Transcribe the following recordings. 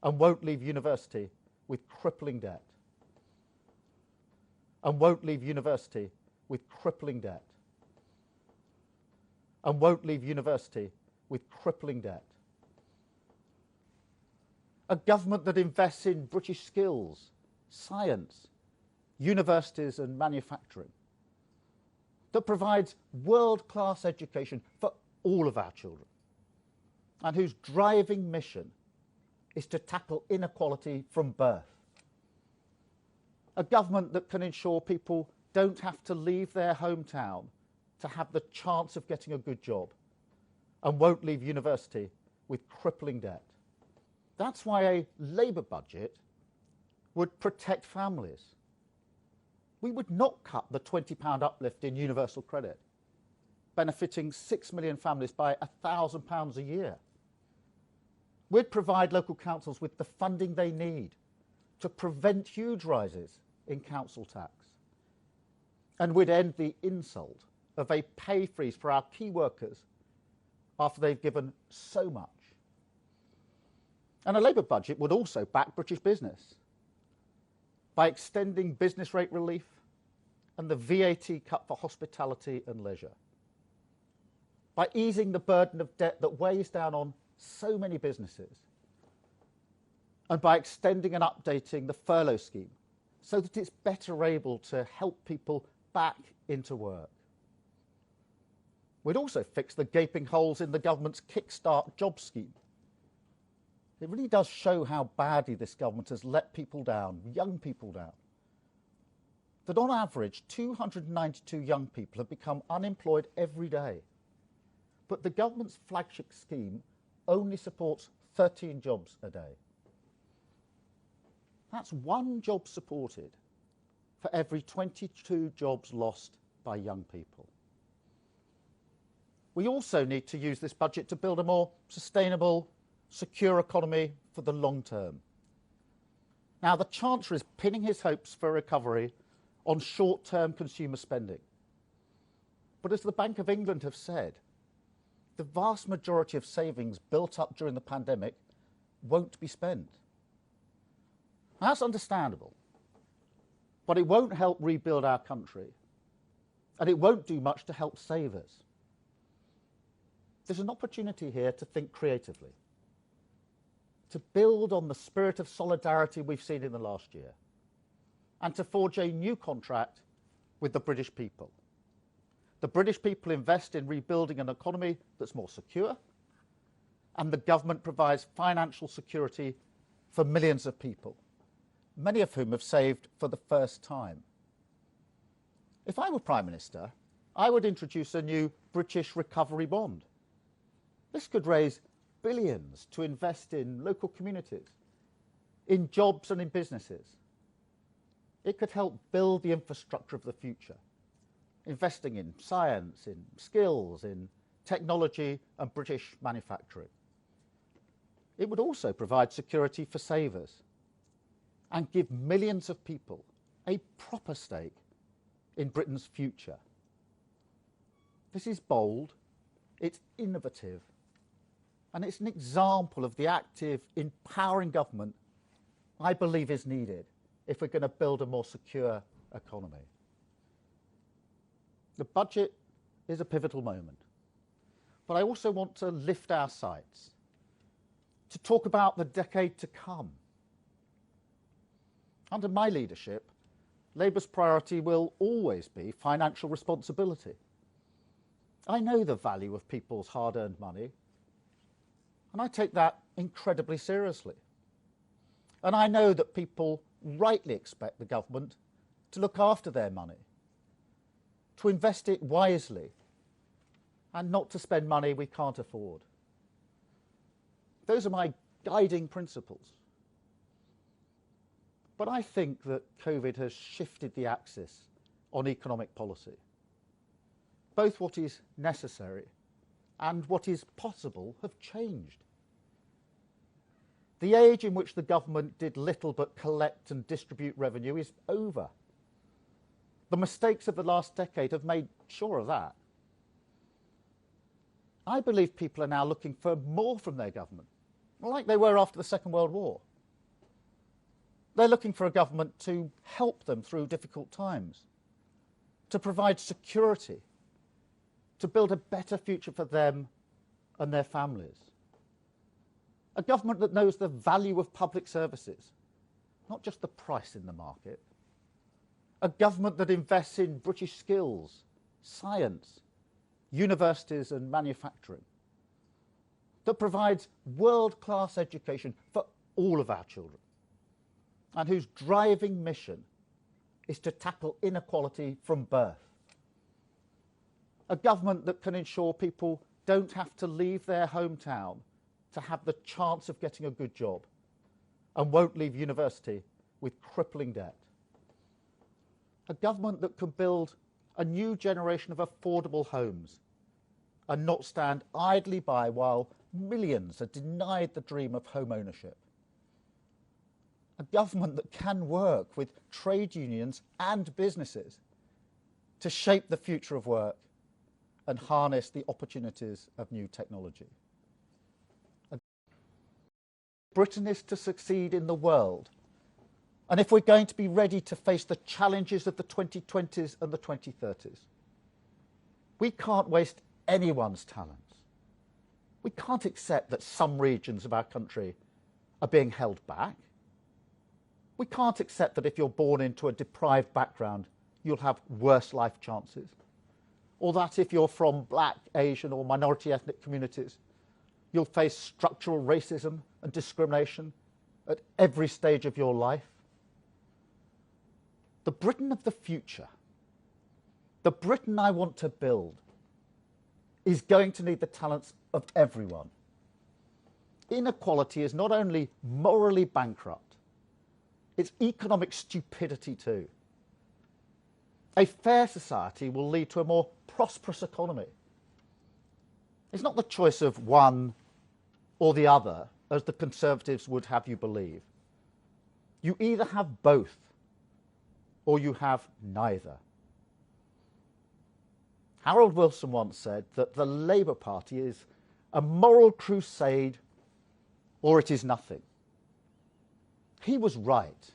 and won't leave university with crippling debt. And won't leave university with crippling debt. And won't leave university with crippling debt. A government that invests in British skills, science, universities and manufacturing. That provides world-class education for all of our children. And whose driving mission is to tackle inequality from birth. A government that can ensure people don't have to leave their hometown to have the chance of getting a good job and won't leave university with crippling debt. That's why a Labour budget would protect families. We would not cut the £20 uplift in universal credit, benefiting 6 million families by £1,000 a year. We'd provide local councils with the funding they need to prevent huge rises in council tax. And we'd end the insult of a pay freeze for our key workers after they've given so much. And a Labour budget would also back British business by extending business rate relief and the VAT cut for hospitality and leisure, by easing the burden of debt that weighs down on so many businesses, and by extending and updating the furlough scheme so that it's better able to help people back into work. We'd also fix the gaping holes in the government's Kickstart job scheme. It really does show how badly this government has let people down, young people down. That on average, 292 young people have become unemployed every day. But the government's flagship scheme only supports 13 jobs a day. That's one job supported for every 22 jobs lost by young people. We also need to use this budget to build a more sustainable, secure economy for the long term. Now, the Chancellor is pinning his hopes for recovery on short-term consumer spending. But as the Bank of England have said, the vast majority of savings built up during the pandemic won't be spent. Now, that's understandable, but it won't help rebuild our country, and it won't do much to help save us. There's an opportunity here to think creatively, to build on the spirit of solidarity we've seen in the last year, and to forge a new contract with the British people. The British people invest in rebuilding an economy that's more secure, and the government provides financial security for millions of people, many of whom have saved for the first time. If I were Prime Minister, I would introduce a new British recovery bond. This could raise billions to invest in local communities, in jobs and in businesses. It could help build the infrastructure of the future, investing in science, in skills, in technology and British manufacturing. It would also provide security for savers and give millions of people a proper stake in Britain's future. This is bold, it's innovative, and it's an example of the active, empowering government I believe is needed if we're going to build a more secure economy. The budget is a pivotal moment, but I also want to lift our sights, to talk about the decade to come. Under my leadership, Labour's priority will always be financial responsibility. I know the value of people's hard-earned money, and I take that incredibly seriously. And I know that people rightly expect the government to look after their money, to invest it wisely, and not to spend money we can't afford. Those are my guiding principles. But I think that COVID has shifted the axis on economic policy. Both what is necessary and what is possible have changed. The age in which the government did little but collect and distribute revenue is over. The mistakes of the last decade have made sure of that. I believe people are now looking for more from their government, like they were after the Second World War. They're looking for a government to help them through difficult times, to provide security, to build a better future for them and their families. A government that knows the value of public services, not just the price in the market. A government that invests in British skills, science, universities and manufacturing. That provides world-class education for all of our children. And whose driving mission is to tackle inequality from birth. A government that can ensure people don't have to leave their hometown to have the chance of getting a good job and won't leave university with crippling debt. A government that can build a new generation of affordable homes and not stand idly by while millions are denied the dream of home ownership. A government that can work with trade unions and businesses to shape the future of work and harness the opportunities of new technology. Britain is to succeed in the world. And if we're going to be ready to face the challenges of the 2020s and the 2030s, we can't waste anyone's talents. We can't accept that some regions of our country are being held back. We can't accept that if you're born into a deprived background, you'll have worse life chances. Or that if you're from black, Asian or minority ethnic communities, you'll face structural racism and discrimination at every stage of your life. The Britain of the future, the Britain I want to build, is going to need the talents of everyone. Inequality is not only morally bankrupt, it's economic stupidity too. A fair society will lead to a more prosperous economy. It's not the choice of one or the other, as the Conservatives would have you believe. You either have both, or you have neither. Harold Wilson once said that the Labour Party is a moral crusade, or it is nothing. He was right.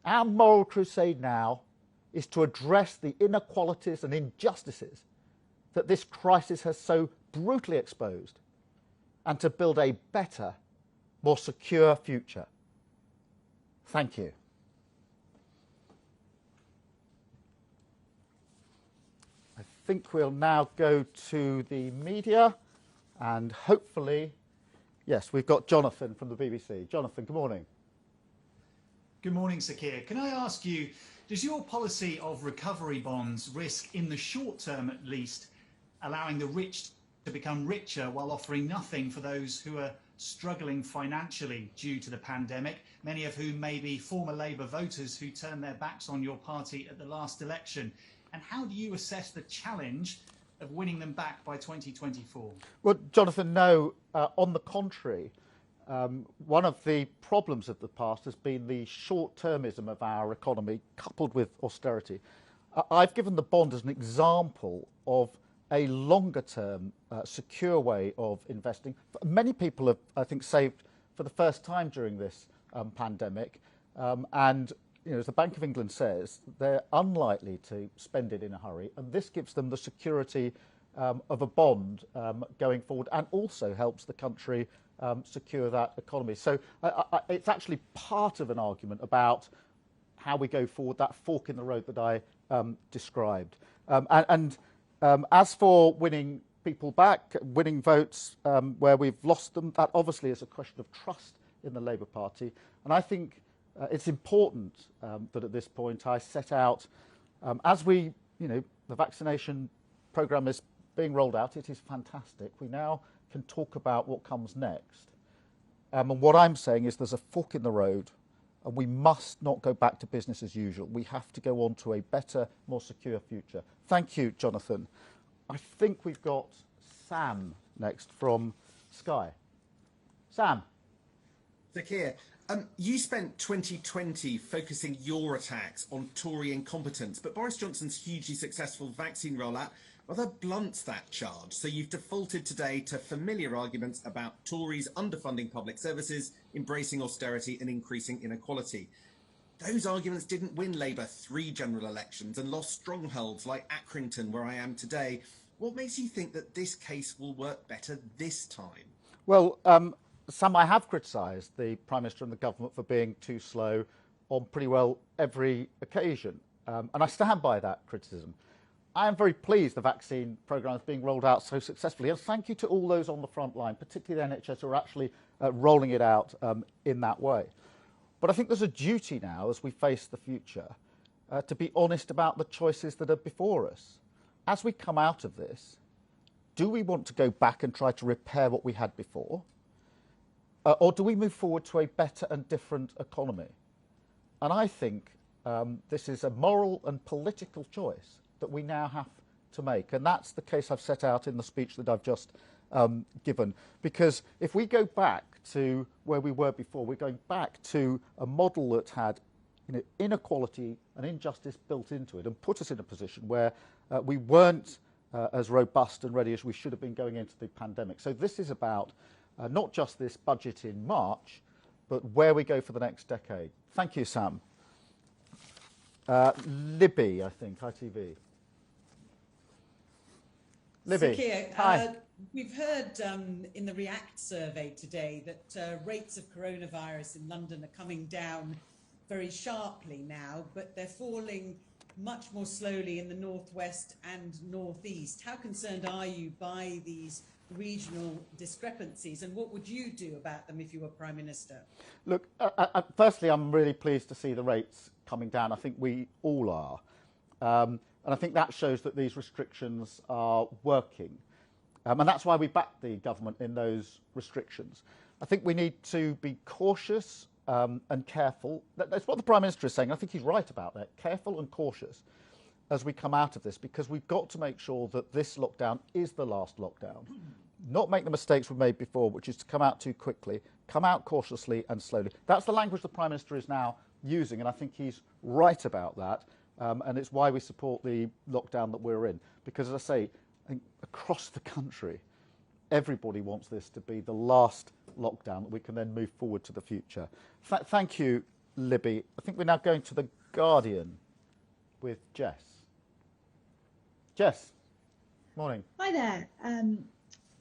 Our moral crusade now is to address the inequalities and injustices that this crisis has so brutally exposed, and to build a better, more secure future. Thank you. I think we'll now go to the media, and hopefully, yes, we've got Jonathan from the BBC. Jonathan, good morning. Good morning, Sir Keir. Can I ask you, does your policy of recovery bonds risk, in the short term at least, allowing the rich to become richer while offering nothing for those who are struggling financially due to the pandemic, many of whom may be former Labour voters who turned their backs on your party at the last election? And how do you assess the challenge of winning them back by 2024? Well, Jonathan, no. On the contrary, one of the problems of the past has been the short-termism of our economy coupled with austerity. I've given the bond as an example of a longer-term, secure way of investing. Many people have, I think, saved for the first time during this pandemic, and as the Bank of England says, they're unlikely to spend it in a hurry, and this gives them the security of a bond going forward, and also helps the country secure that economy. So it's actually part of an argument about how we go forward, that fork in the road that I described. As for winning people back, winning votes where we've lost them, that obviously is a question of trust in the Labour Party. And I think it's important that at this point I set out, as the vaccination programme is being rolled out, it is fantastic. We now can talk about what comes next. And what I'm saying is there's a fork in the road, and we must not go back to business as usual. We have to go on to a better, more secure future. Thank you, Jonathan. I think we've got Sam next from Sky. Sam. Sir Keir, you spent 2020 focusing your attacks on Tory incompetence, but Boris Johnson's hugely successful vaccine rollout Well, that blunts that charge. So you've defaulted today to familiar arguments about Tories underfunding public services, embracing austerity and increasing inequality. Those arguments didn't win Labour 3 general elections and lost strongholds like Accrington, where I am today. What makes you think that this case will work better this time? Well, Sam, I have criticised the Prime Minister and the government for being too slow on pretty well every occasion, and I stand by that criticism. I am very pleased the vaccine programme is being rolled out so successfully, and thank you to all those on the front line, particularly the NHS, who are actually rolling it out in that way. But I think there's a duty now, as we face the future, to be honest about the choices that are before us. As we come out of this, do we want to go back and try to repair what we had before? Or do we move forward to a better and different economy? And I think this is a moral and political choice that we now have to make. And that's the case I've set out in the speech that I've just given. Because if we go back to where we were before, we're going back to a model that had inequality and injustice built into it and put us in a position where we weren't as robust and ready as we should have been going into the pandemic. So this is about not just this budget in March, but where we go for the next decade. Thank you, Sam. Libby, I think, ITV. Libby, Keir, hi. We've heard in the React survey today that rates of coronavirus in London are coming down very sharply now, but they're falling much more slowly in the northwest and northeast. How concerned are you by these regional discrepancies, and what would you do about them if you were Prime Minister? Look, firstly, I'm really pleased to see the rates coming down. I think we all are. And I think that shows that these restrictions are working. And that's why we backed the government in those restrictions. I think we need to be cautious and careful. That's what the Prime Minister is saying. I think he's right about that. Careful and cautious as we come out of this, because we've got to make sure that this lockdown is the last lockdown. Not make the mistakes we've made before, which is to come out too quickly, come out cautiously and slowly. That's the language the Prime Minister is now using, and I think he's right about that. And it's why we support the lockdown that we're in. Because, as I say, I think across the country, everybody wants this to be the last lockdown that we can then move forward to the future. Thank you, Libby. I think we're now going to The Guardian with Jess. Jess, morning. Hi there.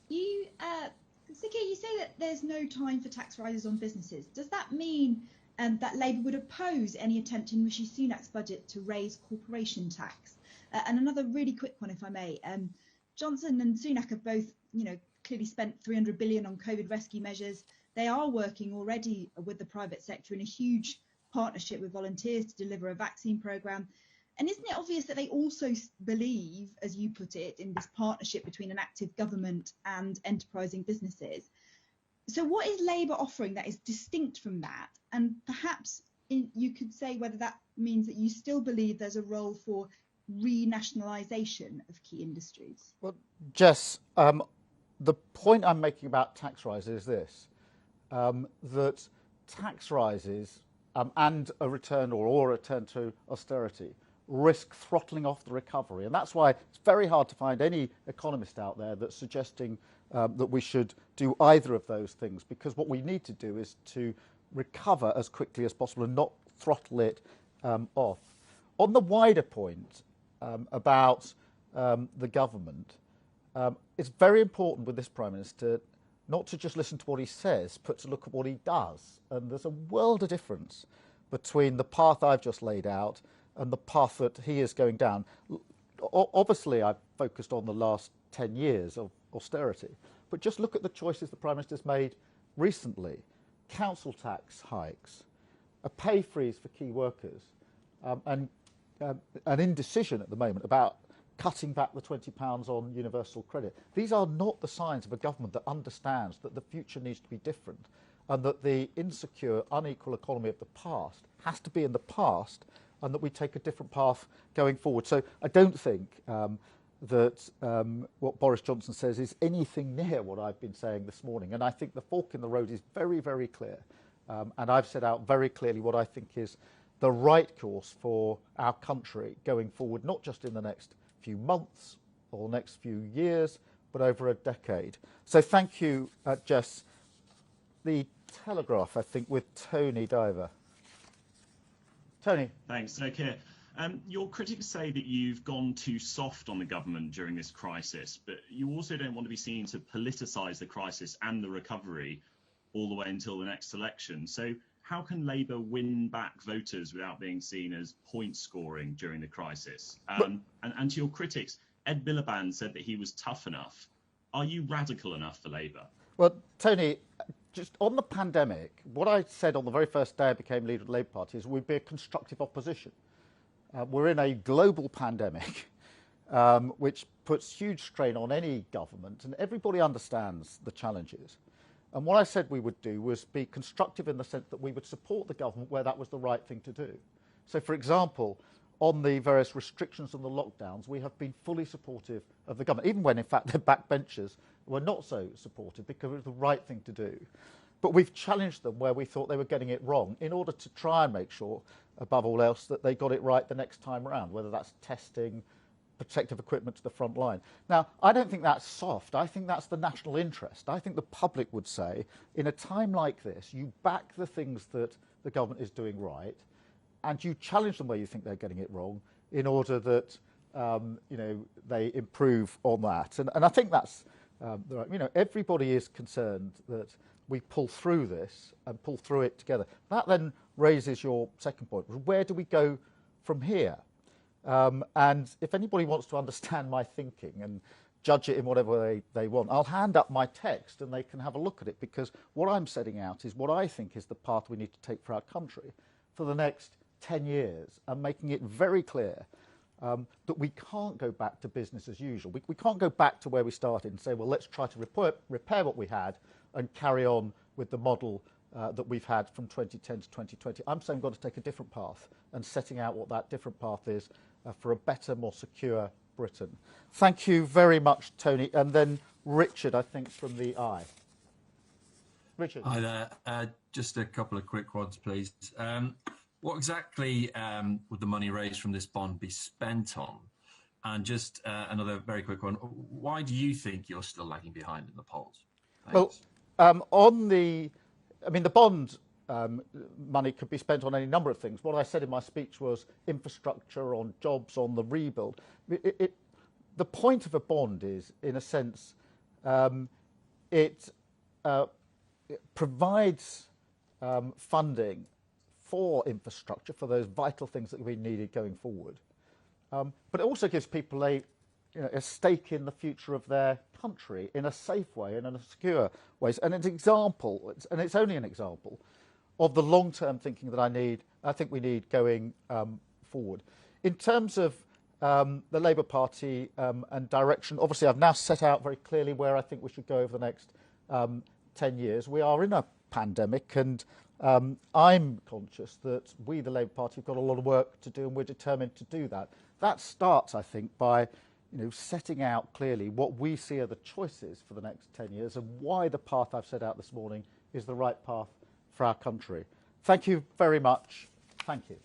Keir, you say that there's no time for tax rises on businesses. Does that mean that Labour would oppose any attempt in Rishi Sunak's budget to raise corporation tax? And another really quick one, if I may. Johnson and Sunak have both, clearly spent 300 billion on COVID rescue measures. They are working already with the private sector in a huge partnership with volunteers to deliver a vaccine programme. And isn't it obvious that they also believe, as you put it, in this partnership between an active government and enterprising businesses? So what is Labour offering that is distinct from that? And perhaps you could say whether that means that you still believe there's a role for renationalisation of key industries. Well, Jess, the point I'm making about tax rises is this, that tax rises and a return or a return to austerity risk throttling off the recovery. And that's why it's very hard to find any economist out there that's suggesting that we should do either of those things, because what we need to do is to recover as quickly as possible and not throttle it off. On the wider point about the government, it's very important with this Prime Minister not to just listen to what he says, but to look at what he does. And there's a world of difference between the path I've just laid out and the path that he is going down. Obviously, I've focused on the last 10 years of austerity, but just look at the choices the Prime Minister's made recently. Council tax hikes, a pay freeze for key workers, and an indecision at the moment about cutting back the £20 on universal credit. These are not the signs of a government that understands that the future needs to be different and that the insecure, unequal economy of the past has to be in the past, and that we take a different path going forward. So I don't think that what Boris Johnson says is anything near what I've been saying this morning. And I think the fork in the road is very, very clear. And I've set out very clearly what I think is the right course for our country going forward, not just in the next few months or next few years, but over a decade. So thank you, Jess. The Telegraph, I think, with Tony Diver. Tony. Thanks. Okay. Your critics say that you've gone too soft on the government during this crisis, but you also don't want to be seen to politicise the crisis and the recovery all the way until the next election. So how can Labour win back voters without being seen as point scoring during the crisis? And to your critics, Ed Miliband said that he was tough enough. Are you radical enough for Labour? Well, Tony, just on the pandemic, what I said on the very first day I became leader of the Labour Party is we'd be a constructive opposition. We're in a global pandemic, which puts huge strain on any government, and everybody understands the challenges. And what I said we would do was be constructive in the sense that we would support the government where that was the right thing to do. So, for example, on the various restrictions and the lockdowns, we have been fully supportive of the government, even when, in fact, their backbenchers were not so supportive because it was the right thing to do. But we've challenged them where we thought they were getting it wrong in order to try and make sure, above all else, that they got it right the next time around, whether that's testing, protective equipment to the front line. Now, I don't think that's soft. I think that's the national interest. I think the public would say, in a time like this, you back the things that the government is doing right, and you challenge them where you think they're getting it wrong in order that they improve on that. And I think that's everybody is concerned that we pull through this and pull through it together. That then raises your second point. Where do we go from here? And if anybody wants to understand my thinking and judge it in whatever way they want, I'll hand up my text and they can have a look at it, because what I'm setting out is what I think is the path we need to take for our country for the next 10 years, and making it very clear that we can't go back to business as usual. We can't go back to where we started and say, well, let's try to repair what we had and carry on with the model that we've had from 2010 to 2020. I'm saying we've got to take a different path, and setting out what that different path is for a better, more secure Britain. Thank you very much, Tony. And then Richard, I think, from the Eye. Richard. Hi there. Just a couple of quick ones, please. What exactly would the money raised from this bond be spent on? And just another very quick one. Why do you think you're still lagging behind in the polls? Thanks. Well, the bond money could be spent on any number of things. What I said in my speech was infrastructure, on jobs, on the rebuild. The point of a bond is, in a sense, it provides funding for infrastructure, for those vital things that we needed going forward. But it also gives people a stake in the future of their country in a safe way and in a secure way. And it's an example, and it's only an example, of the long-term thinking that I think we need going forward. In terms of the Labour Party and direction, obviously I've now set out very clearly where I think we should go over the next 10 years. We are in a pandemic, and I'm conscious that we, the Labour Party, have got a lot of work to do, and we're determined to do that. That starts, I think, by setting out clearly what we see are the choices for the next 10 years and why the path I've set out this morning is the right path for our country. Thank you very much. Thank you.